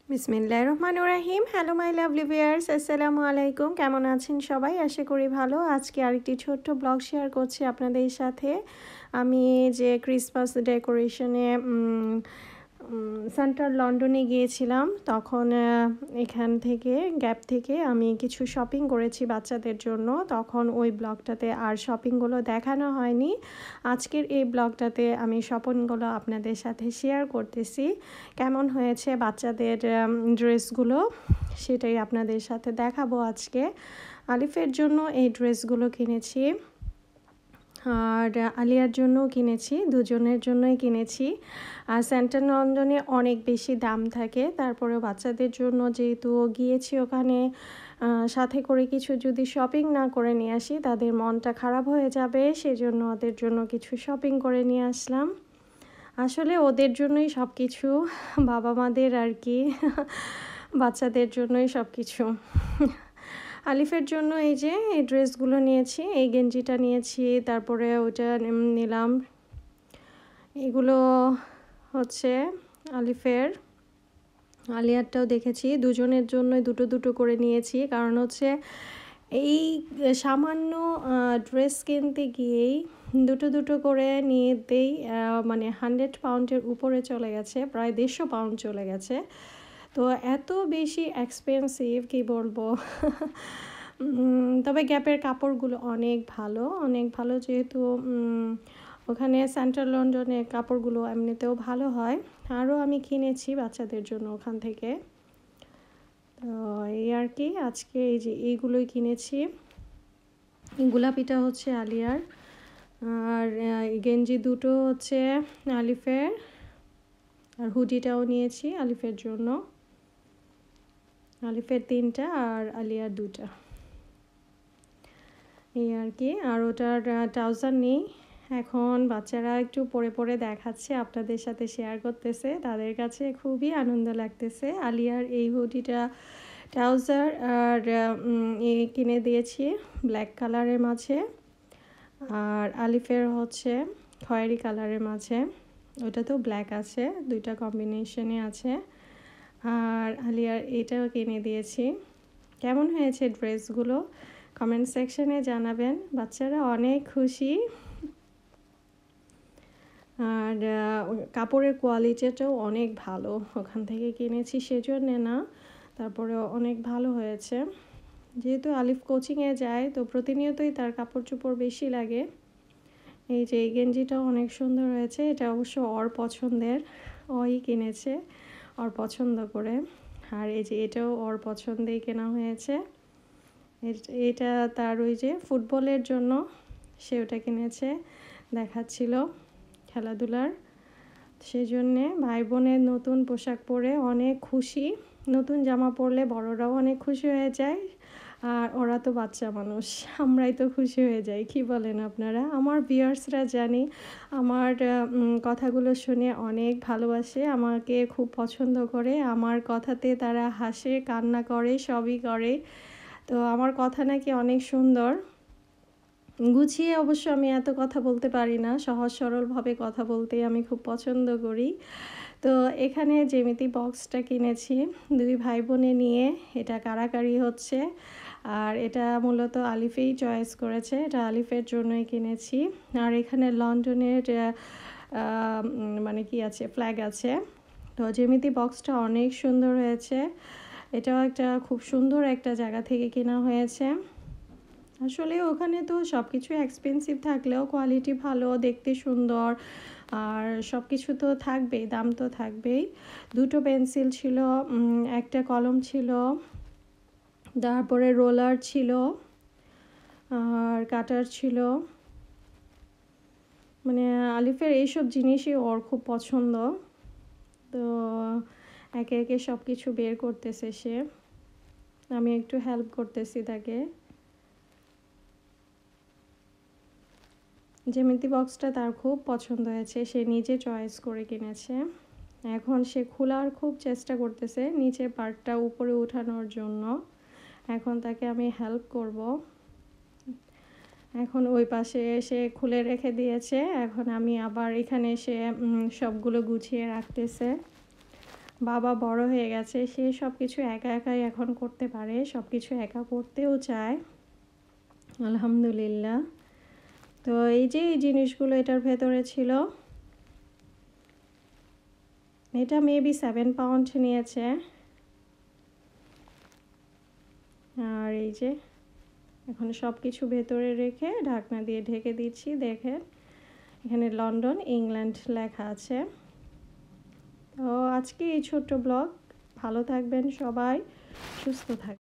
বিসমিল্লাহির রহমানির রহিম। Hello my lovely viewers, আসসালামু আলাইকুম। কেমন আছেন সবাই? আশা করি ভালো। আজকে আরেকটি ছোট্ট ব্লগ শেয়ার করছি আপনাদের সাথে। আমি যে ক্রিসমাস ডেকোরেশনে সেন্ট্রাল লন্ডনে গিয়েছিলাম, তখন এখান থেকে গ্যাপ থেকে আমি কিছু শপিং করেছি বাচ্চাদের জন্য। তখন ওই ব্লগটাতে আর শপিংগুলো দেখানো হয়নি। আজকের এই ব্লগটাতে আমি শপিংগুলো আপনাদের সাথে শেয়ার করতেছি। কেমন হয়েছে বাচ্চাদের ড্রেসগুলো, সেটাই আপনাদের সাথে দেখাবো আজকে। আলিফের জন্য এই ড্রেসগুলো কিনেছি, আর আলিয়ার জন্যও কিনেছি, দুজনের জন্যই কিনেছি। আর সেন্ট্রাল লন্ডনে অনেক বেশি দাম থাকে, তারপরেও বাচ্চাদের জন্য যেহেতু গিয়েছি ওখানে, সাথে করে কিছু যদি শপিং না করে নিয়ে আসি তাদের মনটা খারাপ হয়ে যাবে, সেজন্য ওদের জন্য কিছু শপিং করে নিয়ে আসলাম। আসলে ওদের জন্যই সব কিছু, বাবা মাদের আর কি, বাচ্চাদের জন্যই সব কিছু। আলিফের জন্য এই যে এই ড্রেসগুলো নিয়েছি, এই গেঞ্জিটা নিয়েছি, তারপরে ওটা নিলাম। এগুলো হচ্ছে আলিফের। আলিয়ারটাও দেখেছি, দুজনের জন্যই দুটো দুটো করে নিয়েছি, কারণ হচ্ছে এই সামান্য ড্রেস কিনতে গিয়েই দুটো দুটো করে নিয়েতেই মানে 100 পাউন্ডের উপরে চলে গেছে, প্রায় 150 পাউন্ড চলে গেছে। তো এত বেশি এক্সপেন্সিভ কি বলবো। তবে গ্যাপের কাপড়গুলো অনেক ভালো, অনেক ভালো, যেহেতু ওখানে সেন্ট্রাল লন্ডনে কাপড়গুলো এমনিতেও ভালো হয়। আরও আমি কিনেছি বাচ্চাদের জন্য ওখান থেকে। তো এই আর কি, আজকে এই যে এইগুলোই কিনেছি। গোলাপিটা হচ্ছে আলিয়ার, আর গেঞ্জি দুটো হচ্ছে আলিফের, আর হুডিটাও নিয়েছি আলিফের জন্য। আলিফের 3টা আর আলিয়ার 2টা, এই আর কি। আর ওটার ট্রাউজার নেই এখন, বাচ্চারা একটু পরে পরে দেখাচ্ছে, আপনাদের সাথে শেয়ার করতেছে, তাদের কাছে খুবই আনন্দ লাগতেছে। আলিয়ার এই হুডিটা ট্রাউজার আর কিনে দিয়েছি ব্ল্যাক কালারের মাঝে, আর আলিফের হচ্ছে খয়েরি কালারের মাঝে, ওটা তো ব্ল্যাক আছে, দুইটা কম্বিনেশনে আছে। আর আলিয়ার এটাও কিনে দিয়েছি। কেমন হয়েছে ড্রেসগুলো কমেন্ট সেকশনে জানাবেন, বাচ্চারা অনেক খুশি। আর কাপড়ের কোয়ালিটিটাও অনেক ভালো, ওখান থেকে কিনেছি সেজন্যে না, তারপরে অনেক ভালো হয়েছে। যেহেতু আলিফ কোচিংয়ে যায়, তো প্রতিনিয়তই তার কাপড় চোপড় বেশি লাগে। এই যে এই গেঞ্জিটাও অনেক সুন্দর হয়েছে, এটা অবশ্য ওর পছন্দের, ওই কিনেছে ওর পছন্দ করে। আর এই যে এটাও ওর পছন্দেই কেনা হয়েছে। এটা তার ওই যে ফুটবলের জন্য সে ওটা কিনেছে, দেখাচ্ছিল খেলাধুলার, সেই জন্যে ভাই বোনের নতুন পোশাক পরে অনেক খুশি। নতুন জামা পরলে বড়রাও অনেক খুশি হয়ে যায়, আর ওরা তো বাচ্চা মানুষ, আমরাই তো খুশি হয়ে যাই, কি বলেন আপনারা? আমার ভিউয়ার্সরা জানি আমার কথাগুলো শুনে অনেক ভালোবাসে, আমাকে খুব পছন্দ করে, আমার কথাতে তারা হাসে, কান্না করে, সবই করে। তো আমার কথা নাকি অনেক সুন্দর, গুছিয়ে অবশ্য আমি এত কথা বলতে পারি না, সহজ সরলভাবে কথা বলতেই আমি খুব পছন্দ করি। তো এখানে জ্যামিতি বক্সটা কিনেছি দুই ভাই বোনে নিয়ে, এটা কাড়াকাড়ি হচ্ছে, আর এটা মূলত আলিফেই চয়েস করেছে, এটা আলিফের জন্যই কিনেছি। আর এখানে লন্ডনের মানে কি আছে, ফ্ল্যাগ আছে। তো জ্যামিতি বক্সটা অনেক সুন্দর হয়েছে, এটাও একটা খুব সুন্দর একটা জায়গা থেকে কেনা হয়েছে। আসলে ওখানে তো সব কিছু এক্সপেন্সিভ থাকলেও কোয়ালিটি ভালো, দেখতে সুন্দর, আর সব কিছু তো থাকবেই, দাম তো থাকবেই। দুটো পেন্সিল ছিল, একটা কলম ছিল, তারপরে রোলার ছিল, আর কাটার ছিল। মানে আলিফের এইসব জিনিসই ওর খুব পছন্দ। তো একে একে সব কিছু বের করতেছে সে, আমি একটু হেল্প করতেছি তাকে। জ্যামিতি বক্সটা তার খুব পছন্দ হয়েছে, সে নিজে চয়েস করে কিনেছে। এখন সে খোলার খুব চেষ্টা করতেছে নিচের পার্টটা উপরে ওঠানোর জন্য, এখন তাকে আমি হেল্প করব। এখন ওই পাশে এসে খুলে রেখে দিয়েছে, এখন আমি আবার এখানে এসে সবগুলো গুছিয়ে রাখতেছে। বাবা বড় হয়ে গেছে, সে সব কিছু একা একাই এখন করতে পারে, সব কিছু একা করতেও চায়, আলহামদুলিল্লাহ। তো এই যে এই জিনিসগুলো এটার ভেতরে ছিল, এটা মেবি 7 পাউন্ড নিয়েছে। আর এই যে এখন সব কিছু ভেতরে রেখে ঢাকনা দিয়ে ঢেকে দিচ্ছি। দেখেন এখানে লন্ডন ইংল্যান্ড লেখা আছে। তো আজকে এই ছোট্ট ব্লগ, ভালো থাকবেন সবাই, সুস্থ থাকবেন।